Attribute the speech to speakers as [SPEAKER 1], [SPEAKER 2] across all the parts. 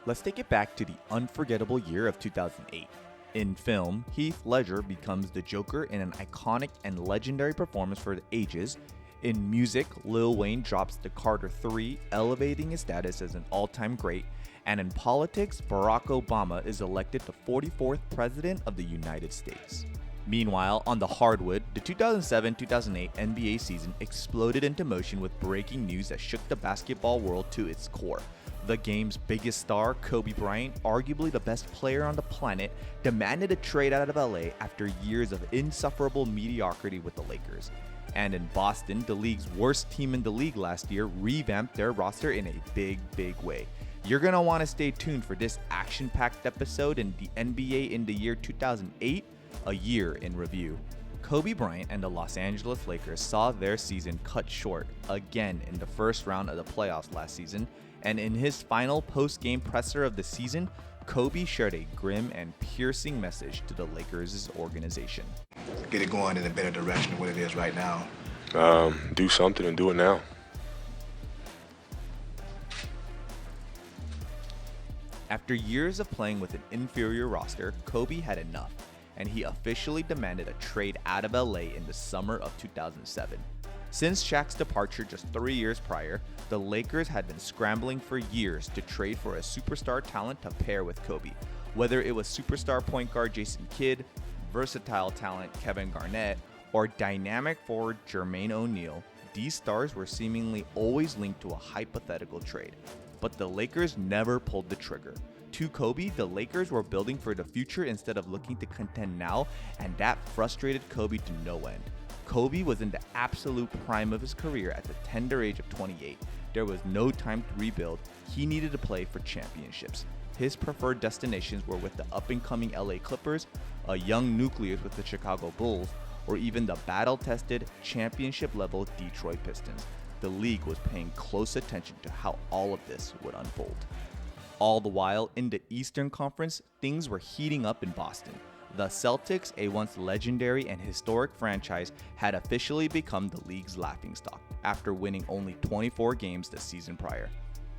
[SPEAKER 1] Let's take it back to the unforgettable year of 2008. In film, Heath Ledger becomes the Joker in an iconic and legendary performance for the ages. In music, Lil Wayne drops the Carter 3, elevating his status as an all-time great. And in politics, Barack Obama is elected the 44th President of the United States. Meanwhile, on the hardwood, the 2007-2008 NBA season exploded into motion with breaking news that shook the basketball world to its core. The game's biggest star, Kobe Bryant, arguably the best player on the planet, demanded a trade out of LA after years of insufferable mediocrity with the Lakers. And in Boston, the league's worst team in the league last year revamped their roster in a big way. You're going to want to stay tuned for this action-packed episode in the NBA in the year 2008, a year in review. Kobe Bryant and the Los Angeles Lakers saw their season cut short again in the first round of the playoffs last season, and in his final post-game presser of the season, Kobe shared a grim and piercing message to the Lakers' organization.
[SPEAKER 2] Get it going in a better direction than what it is right now.
[SPEAKER 3] Do something and do it now.
[SPEAKER 1] After years of playing with an inferior roster, Kobe had enough, and he officially demanded a trade out of LA in the summer of 2007. Since Shaq's departure just 3 years prior, the Lakers had been scrambling for years to trade for a superstar talent to pair with Kobe. Whether it was superstar point guard Jason Kidd, versatile talent Kevin Garnett, or dynamic forward Jermaine O'Neal, these stars were seemingly always linked to a hypothetical trade. But the Lakers never pulled the trigger. To Kobe, the Lakers were building for the future instead of looking to contend now, and that frustrated Kobe to no end. Kobe was in the absolute prime of his career at the tender age of 28. There was no time to rebuild. He needed to play for championships. His preferred destinations were with the up-and-coming LA Clippers, a young nucleus with the Chicago Bulls, or even the battle-tested, championship-level Detroit Pistons. The league was paying close attention to how all of this would unfold. All the while, in the Eastern Conference, things were heating up in Boston. The Celtics, a once legendary and historic franchise, had officially become the league's laughingstock after winning only 24 games the season prior.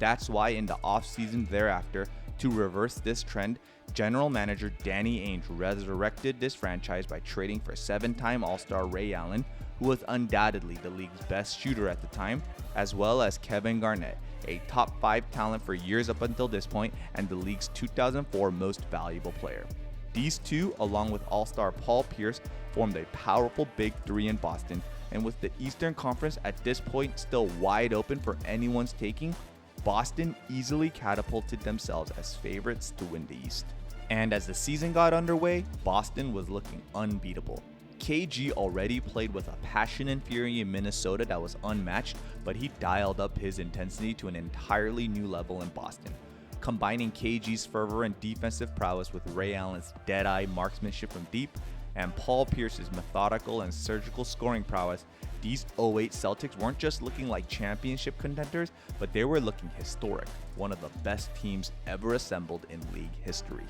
[SPEAKER 1] That's why in the offseason thereafter, to reverse this trend, general manager Danny Ainge resurrected this franchise by trading for 7-time All-Star Ray Allen, who was undoubtedly the league's best shooter at the time, as well as Kevin Garnett, a top 5 talent for years up until this point and the league's 2004 most valuable player. These two, along with All-Star Paul Pierce, formed a powerful Big Three in Boston, and with the Eastern Conference at this point still wide open for anyone's taking, Boston easily catapulted themselves as favorites to win the East. And as the season got underway, Boston was looking unbeatable. KG already played with a passion and fury in Minnesota that was unmatched, but he dialed up his intensity to an entirely new level in Boston. Combining KG's fervor and defensive prowess with Ray Allen's dead-eye marksmanship from deep and Paul Pierce's methodical and surgical scoring prowess, these '08 Celtics weren't just looking like championship contenders, but they were looking historic, one of the best teams ever assembled in league history.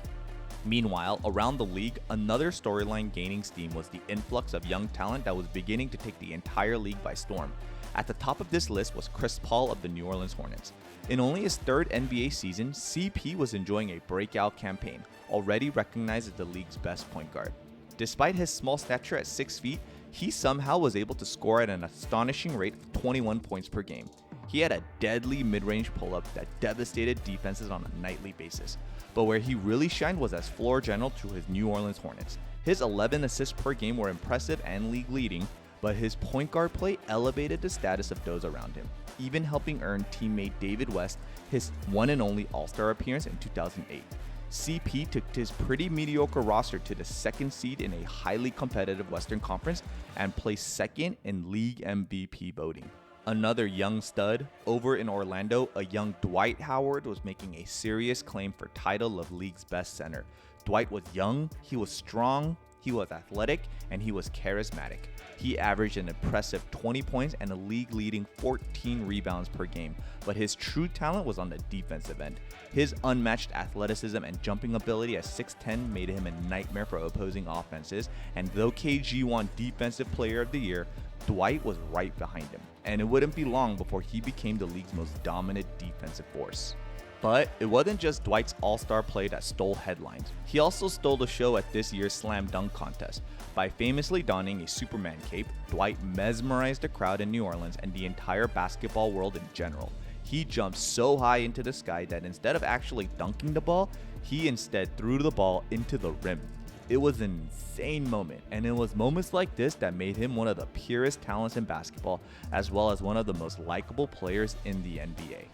[SPEAKER 1] Meanwhile, around the league, another storyline gaining steam was the influx of young talent that was beginning to take the entire league by storm. At the top of this list was Chris Paul of the New Orleans Hornets. In only his third NBA season, CP was enjoying a breakout campaign, already recognized as the league's best point guard. Despite his small stature at 6 feet, he somehow was able to score at an astonishing rate of 21 points per game. He had a deadly mid-range pull-up that devastated defenses on a nightly basis. But where he really shined was as floor general to his New Orleans Hornets. His 11 assists per game were impressive and league-leading, but his point guard play elevated the status of those around him, even helping earn teammate David West his one and only All-Star appearance in 2008. CP took his pretty mediocre roster to the second seed in a highly competitive Western Conference and placed second in league MVP voting. Another young stud, over in Orlando, a young Dwight Howard was making a serious claim for title of league's best center. Dwight was young, he was strong, he was athletic, and he was charismatic. He averaged an impressive 20 points and a league-leading 14 rebounds per game, but his true talent was on the defensive end. His unmatched athleticism and jumping ability at 6'10 made him a nightmare for opposing offenses, and though KG won Defensive Player of the Year, Dwight was right behind him, and it wouldn't be long before he became the league's most dominant defensive force. But it wasn't just Dwight's all-star play that stole headlines. He also stole the show at this year's slam dunk contest. By famously donning a Superman cape, Dwight mesmerized the crowd in New Orleans and the entire basketball world in general. He jumped so high into the sky that instead of actually dunking the ball, he instead threw the ball into the rim. It was an insane moment, and it was moments like this that made him one of the purest talents in basketball, as well as one of the most likable players in the NBA.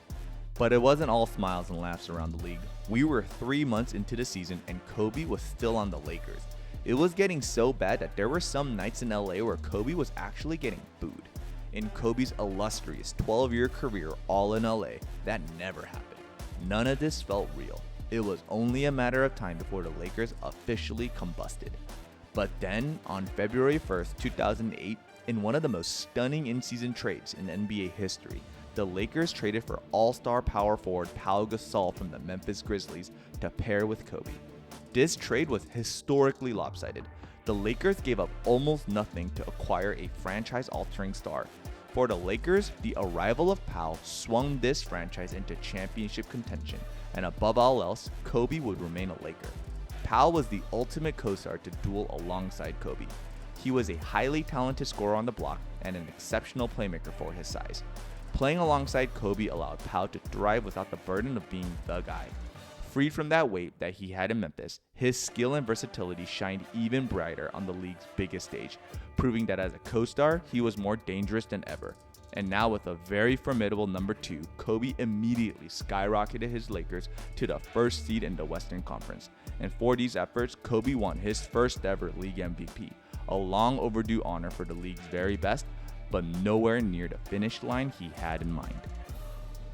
[SPEAKER 1] But it wasn't all smiles and laughs around the league. We were 3 months into the season and Kobe was still on the Lakers. It was getting so bad that there were some nights in LA where Kobe was actually getting booed. In Kobe's illustrious 12-year career all in LA, that never happened. None of this felt real. It was only a matter of time before the Lakers officially combusted. But then, on February 1st, 2008, in one of the most stunning in-season trades in NBA history, the Lakers traded for all-star power forward Pau Gasol from the Memphis Grizzlies to pair with Kobe. This trade was historically lopsided. The Lakers gave up almost nothing to acquire a franchise-altering star. For the Lakers, the arrival of Pau swung this franchise into championship contention, and above all else, Kobe would remain a Laker. Pau was the ultimate co-star to duel alongside Kobe. He was a highly talented scorer on the block and an exceptional playmaker for his size. Playing alongside Kobe allowed Pau to thrive without the burden of being the guy. Freed from that weight that he had in Memphis, his skill and versatility shined even brighter on the league's biggest stage, proving that as a co-star, he was more dangerous than ever. And now with a very formidable number 2, Kobe immediately skyrocketed his Lakers to the first seed in the Western Conference. And for these efforts, Kobe won his first ever league MVP, a long overdue honor for the league's very best, but nowhere near the finish line he had in mind.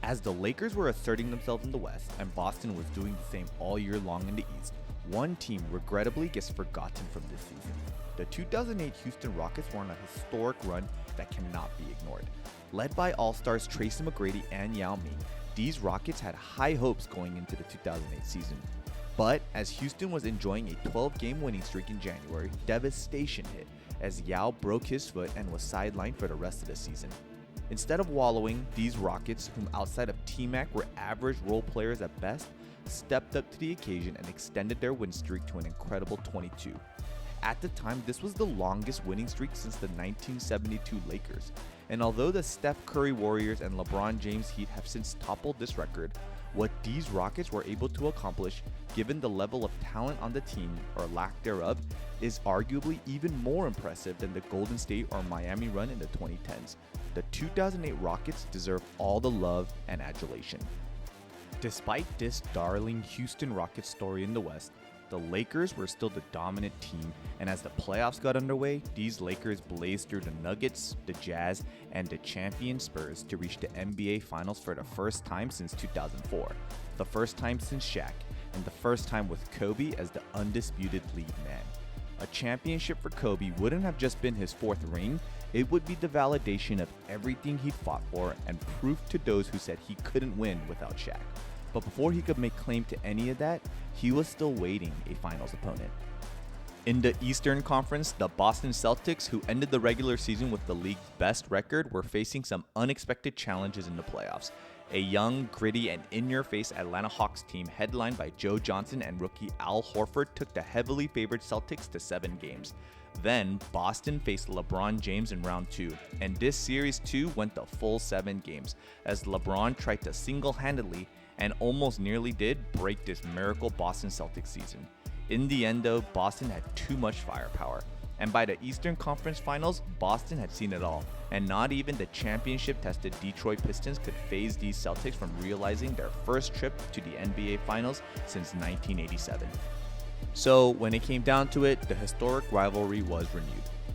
[SPEAKER 1] As the Lakers were asserting themselves in the West and Boston was doing the same all year long in the East, one team regrettably gets forgotten from this season. The 2008 Houston Rockets were on a historic run that cannot be ignored. Led by All-Stars Tracy McGrady and Yao Ming, these Rockets had high hopes going into the 2008 season. But as Houston was enjoying a 12-game winning streak in January, devastation hit as Yao broke his foot and was sidelined for the rest of the season. Instead of wallowing, these Rockets, whom outside of T-Mac were average role players at best, stepped up to the occasion and extended their win streak to an incredible 22. At the time, this was the longest winning streak since the 1972 Lakers, and although the Steph Curry Warriors and LeBron James Heat have since toppled this record, what these Rockets were able to accomplish, given the level of talent on the team, or lack thereof, is arguably even more impressive than the Golden State or Miami run in the 2010s. The 2008 Rockets deserve all the love and adulation. Despite this darling Houston Rockets story in the West, the Lakers were still the dominant team, and as the playoffs got underway, these Lakers blazed through the Nuggets, the Jazz, and the champion Spurs to reach the NBA Finals for the first time since 2004, the first time since Shaq, and the first time with Kobe as the undisputed lead man. A championship for Kobe wouldn't have just been his 4th ring, it would be the validation of everything he'd fought for and proof to those who said he couldn't win without Shaq. But before he could make claim to any of that, he was still waiting a finals opponent. In the Eastern Conference, the Boston Celtics, who ended the regular season with the league's best record, were facing some unexpected challenges in the playoffs. A young, gritty, and in-your-face Atlanta Hawks team headlined by Joe Johnson and rookie Al Horford took the heavily favored Celtics to 7 games. Then, Boston faced LeBron James in round 2, and this series too went the full 7 games, as LeBron tried to single-handedly and almost nearly did break this miracle Boston Celtics season. In the end though, Boston had too much firepower, and by the Eastern Conference Finals, Boston had seen it all, and not even the championship-tested Detroit Pistons could phase these Celtics from realizing their first trip to the NBA Finals since 1987. So when it came down to it, the historic rivalry was renewed.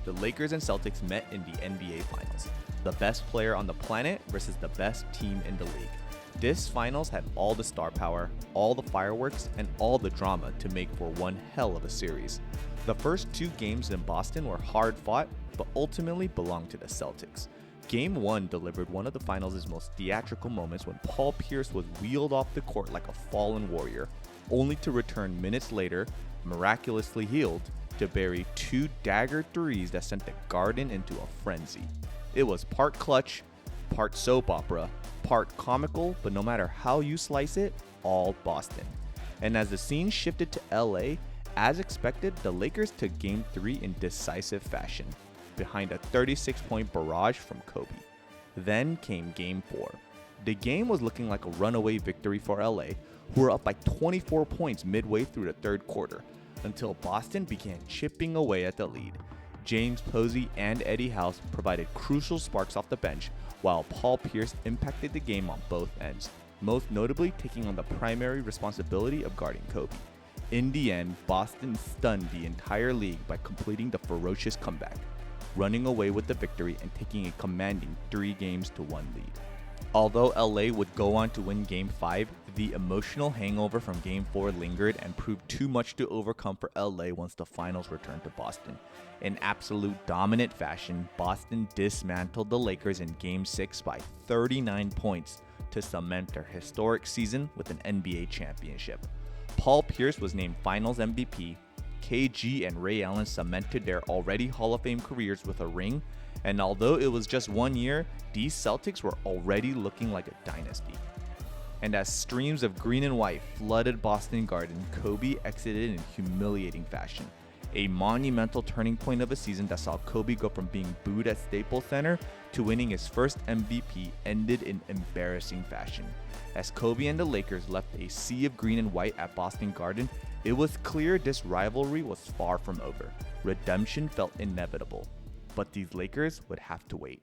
[SPEAKER 1] The Lakers and Celtics met in the NBA Finals, the best player on the planet versus the best team in the league. This finals had all the star power, all the fireworks, and all the drama to make for one hell of a series. The first 2 games in Boston were hard fought, but ultimately belonged to the Celtics. Game 1 delivered one of the finals' most theatrical moments when Paul Pierce was wheeled off the court like a fallen warrior, only to return minutes later, miraculously healed, to bury 2 dagger threes that sent the Garden into a frenzy. It was part clutch, part soap opera, part comical, but no matter how you slice it, all Boston. And as the scene shifted to LA, as expected, the Lakers took Game 3 in decisive fashion, behind a 36-point barrage from Kobe. Then came Game 4. The game was looking like a runaway victory for LA, who were up by 24 points midway through the third quarter, until Boston began chipping away at the lead. James Posey and Eddie House provided crucial sparks off the bench, while Paul Pierce impacted the game on both ends, most notably taking on the primary responsibility of guarding Kobe. In the end, Boston stunned the entire league by completing the ferocious comeback, running away with the victory and taking a commanding 3-1 lead. Although LA would go on to win Game 5, the emotional hangover from Game 4 lingered and proved too much to overcome for LA once the finals returned to Boston. In absolute dominant fashion, Boston dismantled the Lakers in Game 6 by 39 points to cement their historic season with an NBA championship. Paul Pierce was named Finals MVP, KG and Ray Allen cemented their already Hall of Fame careers with a ring, and although it was just 1 year, these Celtics were already looking like a dynasty. And as streams of green and white flooded Boston Garden, Kobe exited in humiliating fashion. A monumental turning point of a season that saw Kobe go from being booed at Staples Center to winning his first MVP ended in embarrassing fashion. As Kobe and the Lakers left a sea of green and white at Boston Garden, it was clear this rivalry was far from over. Redemption felt inevitable, but these Lakers would have to wait.